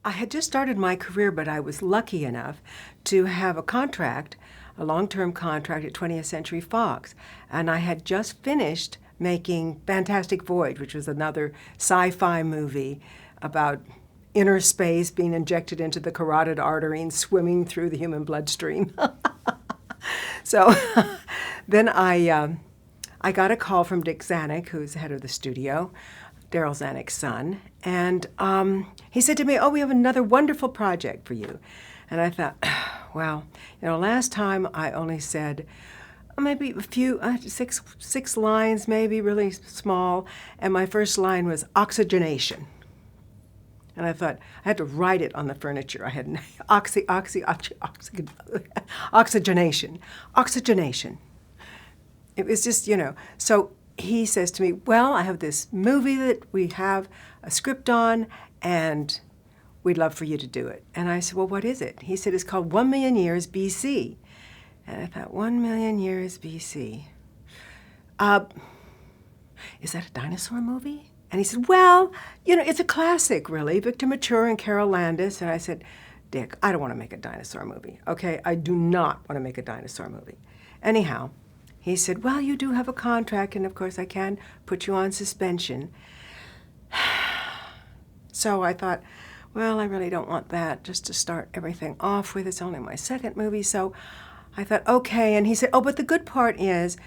I had just started my career, but I was lucky enough to have a contract, a long-term contract at 20th Century Fox. And I had just finished making Fantastic Voyage, which was another sci-fi movie about inner space being injected into the carotid artery and swimming through the human bloodstream. So then I got a call from Dick Zanuck, who's the head of the studio, Daryl Zanuck's son, and he said to me, "Oh, we have another wonderful project for you." And I thought, well, last time I only said maybe a few, six lines, maybe really small, and my first line was oxygenation. And I thought I had to write it on the furniture. I had oxygenation. It was just, So he says to me, "Well, I have this movie that we have a script on, and we'd love for you to do it." And I said, "Well, what is it?" He said, "It's called 1 Million Years BC." And I thought, 1 million years BC. Is that a dinosaur movie? And he said, "Well, it's a classic, really, Victor Mature and Carol Landis." And I said, "Dick, I don't want to make a dinosaur movie, okay? I do not want to make a dinosaur movie." Anyhow, he said, "Well, you do have a contract, and of course I can put you on suspension." So I thought, well, I really don't want that just to start everything off with. It's only my second movie, so I thought, okay. And he said, "Oh, but the good part is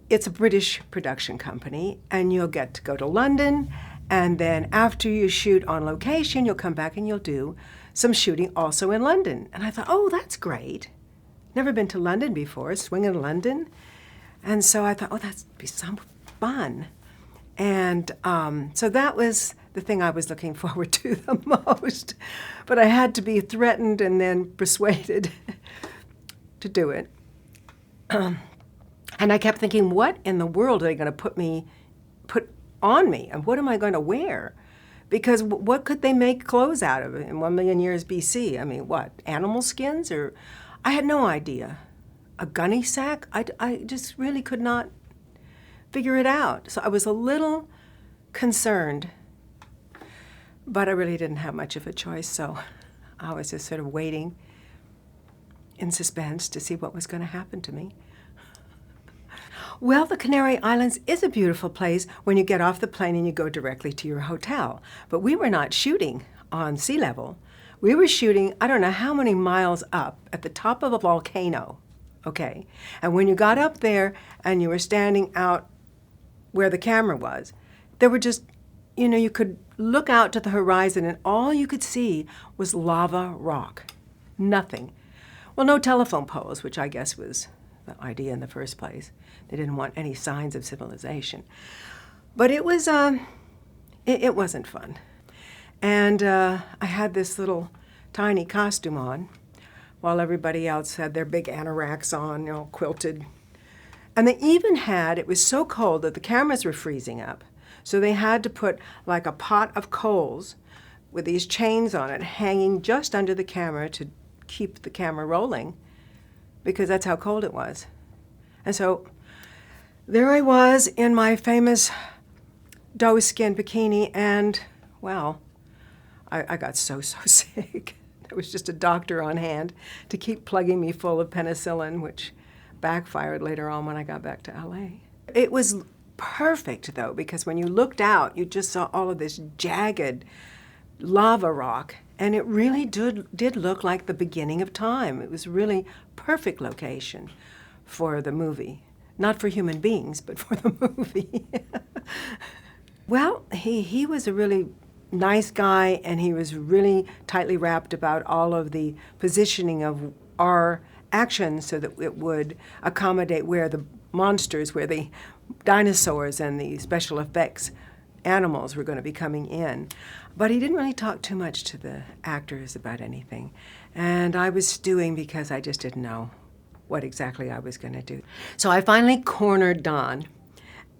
it's a British production company, and you'll get to go to London, and then after you shoot on location, you'll come back and you'll do some shooting also in London." And I thought, oh, that's great. Never been to London before, swing in London. And so I thought, oh, that'd be some fun. And so that was the thing I was looking forward to the most. But I had to be threatened and then persuaded to do it. And I kept thinking, what in the world are they going to put on me? And what am I going to wear? Because what could they make clothes out of in 1 million years BC? I mean, what, animal skins? Or I had no idea. A gunny sack? I just really could not figure it out. So I was a little concerned, but I really didn't have much of a choice, so I was just sort of waiting in suspense to see what was going to happen to me. Well, the Canary Islands is a beautiful place when you get off the plane and you go directly to your hotel. But we were not shooting on sea level. We were shooting, I don't know how many miles up at the top of a volcano, okay? And when you got up there and you were standing out where the camera was, there were just, you could look out to the horizon and all you could see was lava rock. Nothing. Well, no telephone poles, which I guess was the idea in the first place. They didn't want any signs of civilization. But it was, it wasn't fun. And I had this little tiny costume on while everybody else had their big anoraks on, quilted. And they even had, it was so cold that the cameras were freezing up. So they had to put like a pot of coals with these chains on it hanging just under the camera to keep the camera rolling, because that's how cold it was. And so there I was in my famous doe-skin bikini, and, well, I got so sick. There was just a doctor on hand to keep plugging me full of penicillin, which backfired later on when I got back to LA. It was perfect, though, because when you looked out, you just saw all of this jagged lava rock, and it really did look like the beginning of time. It was really perfect location for the movie. Not for human beings, but for the movie. Well, he was a really nice guy, and he was really tightly wrapped about all of the positioning of our action so that it would accommodate where the monsters, where the dinosaurs and the special effects animals were going to be coming in. But he didn't really talk too much to the actors about anything. And I was stewing because I just didn't know what exactly I was going to do. So I finally cornered Don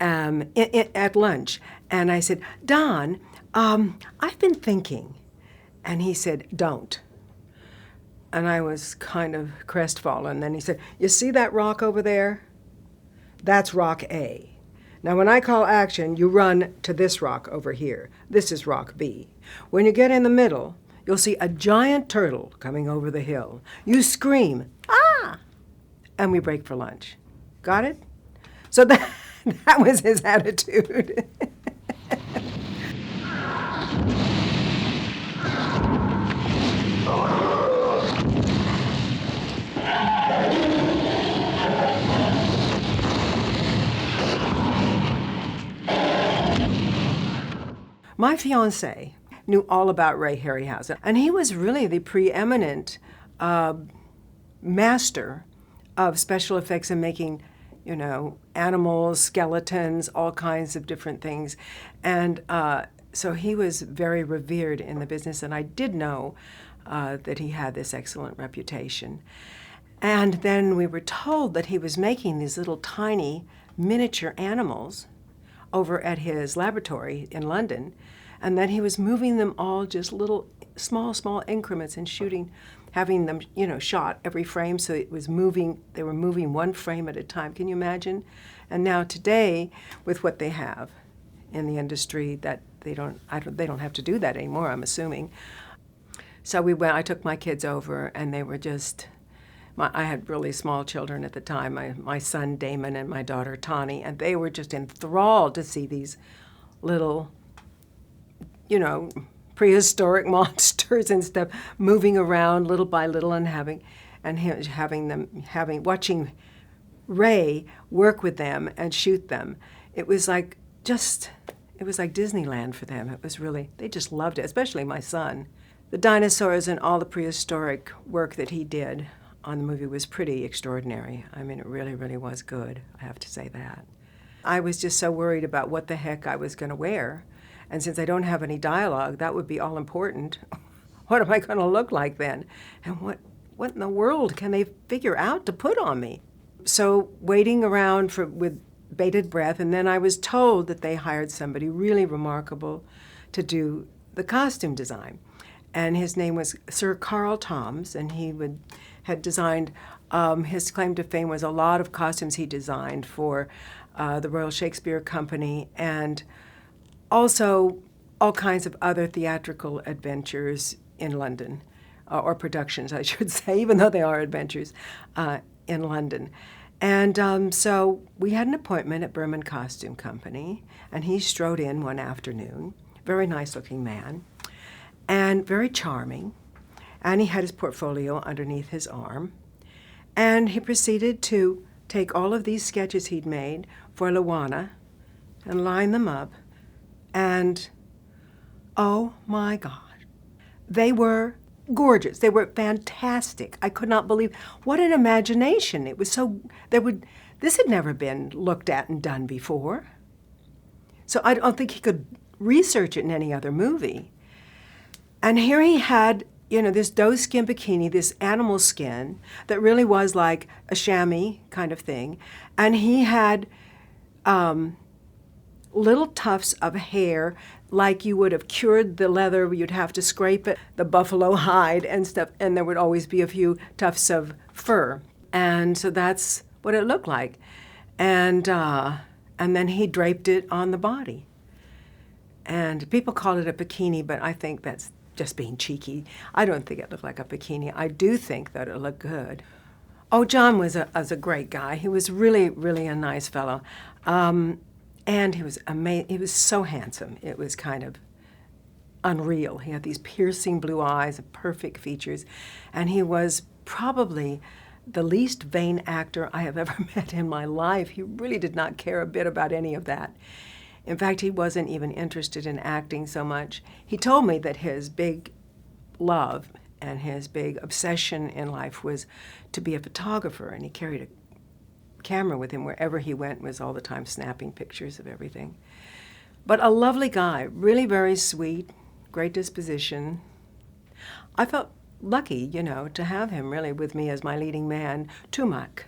at lunch. And I said, "Don, I've been thinking." And he said, "Don't." And I was kind of crestfallen. Then he said, "You see that rock over there? That's rock A. Now, when I call action, you run to this rock over here. This is rock B. When you get in the middle, you'll see a giant turtle coming over the hill. You scream, ah! And we break for lunch. Got it? So that was his attitude. My fiancé knew all about Ray Harryhausen, and he was really the preeminent master of special effects and making, animals, skeletons, all kinds of different things. And so he was very revered in the business, and I did know that he had this excellent reputation. And then we were told that he was making these little tiny miniature animals over at his laboratory in London, and then he was moving them all just little small increments and having them shot every frame, so they were moving one frame at a time. Can you imagine? And now today, with what they have in the industry, that they don't have to do that anymore, I'm assuming. So I took my kids over, and they were just, I had really small children at the time, my son Damon and my daughter Tani, and they were just enthralled to see these little, prehistoric monsters and stuff moving around little by little, and watching Ray work with them and shoot them. It was like Disneyland for them. It was really, they just loved it, especially my son. The dinosaurs and all the prehistoric work that he did on the movie was pretty extraordinary. I mean, it really, really was good, I have to say that. I was just so worried about what the heck I was going to wear. And since I don't have any dialogue, that would be all important. What am I going to look like then? And what in the world can they figure out to put on me? So waiting around with bated breath, and then I was told that they hired somebody really remarkable to do the costume design. And his name was Sir Carl Toms, and he had designed, his claim to fame was a lot of costumes he designed for the Royal Shakespeare Company, and also all kinds of other theatrical adventures in London, or productions, I should say, even though they are adventures in London. And so we had an appointment at Berman Costume Company, and he strode in one afternoon, very nice-looking man, and very charming, and he had his portfolio underneath his arm, and he proceeded to take all of these sketches he'd made for Luana and line them up, and oh my God, they were gorgeous. They were fantastic. I could not believe, what an imagination. It was so, this had never been looked at and done before. So I don't think he could research it in any other movie. And here he had, this doe-skin bikini, this animal skin that really was like a chamois kind of thing. And he had little tufts of hair, like you would have cured the leather, you'd have to scrape it, the buffalo hide and stuff, and there would always be a few tufts of fur. And so that's what it looked like. And then he draped it on the body. And people call it a bikini, but I think that's just being cheeky. I don't think it looked like a bikini. I do think that it looked good. Oh, John was a great guy. He was really, really a nice fellow. And he was amazing. He was so handsome. It was kind of unreal. He had these piercing blue eyes and perfect features. And he was probably the least vain actor I have ever met in my life. He really did not care a bit about any of that. In fact, he wasn't even interested in acting so much. He told me that his big love and his big obsession in life was to be a photographer, and he carried a camera with him wherever he went, was all the time snapping pictures of everything. But a lovely guy, really very sweet, great disposition. I felt lucky, to have him really with me as my leading man, Tumak.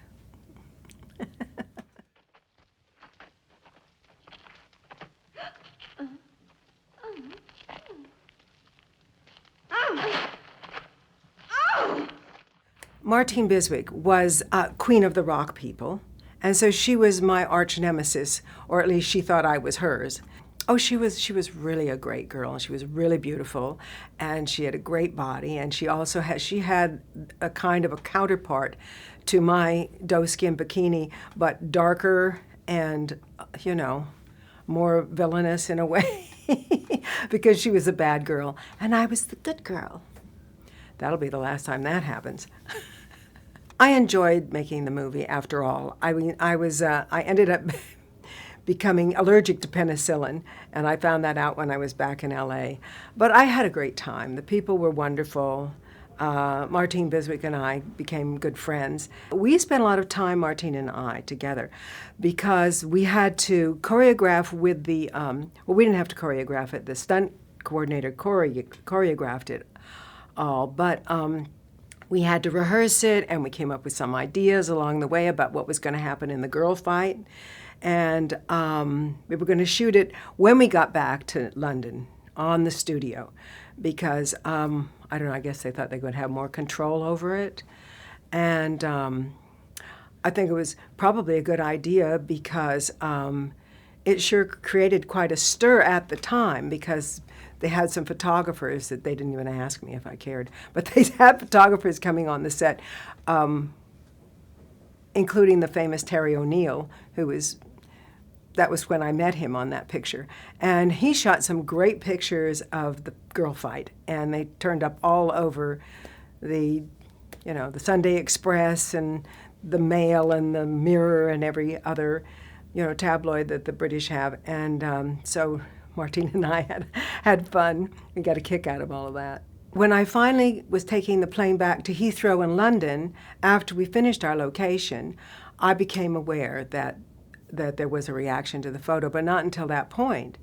Martine Biswick was queen of the rock people, and so she was my arch nemesis, or at least she thought I was hers. Oh, she was really a great girl, and she was really beautiful, and she had a great body, and she had a kind of a counterpart to my doe-skin bikini, but darker and more villainous in a way, because she was a bad girl and I was the good girl. That'll be the last time that happens. I enjoyed making the movie. After all, I mean, I ended up becoming allergic to penicillin, and I found that out when I was back in LA. But I had a great time. The people were wonderful. Martine Biswick and I became good friends. We spent a lot of time, Martine and I, together, because we had to choreograph with the, well, we didn't have to choreograph it. The stunt coordinator choreographed it all, but we had to rehearse it, and we came up with some ideas along the way about what was going to happen in the girl fight. And we were going to shoot it when we got back to London on the studio because, I don't know, I guess they thought they would have more control over it. And I think it was probably a good idea because it sure created quite a stir at the time because they had some photographers that they didn't even ask me if I cared, but they had photographers coming on the set, including the famous Terry O'Neill, that was when I met him on that picture. And he shot some great pictures of the girl fight, and they turned up all over the Sunday Express and the Mail and the Mirror and every other, tabloid that the British have. And so Martine and I had fun. We got a kick out of all of that. When I finally was taking the plane back to Heathrow in London, after we finished our location, I became aware that there was a reaction to the photo, but not until that point.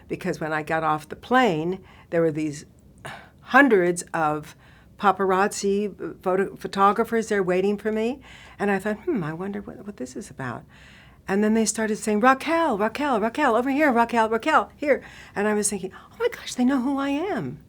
Because when I got off the plane, there were these hundreds of paparazzi photographers there waiting for me. And I thought, I wonder what this is about. And then they started saying, Raquel, Raquel, Raquel, over here, Raquel, Raquel, here. And I was thinking, oh my gosh, they know who I am.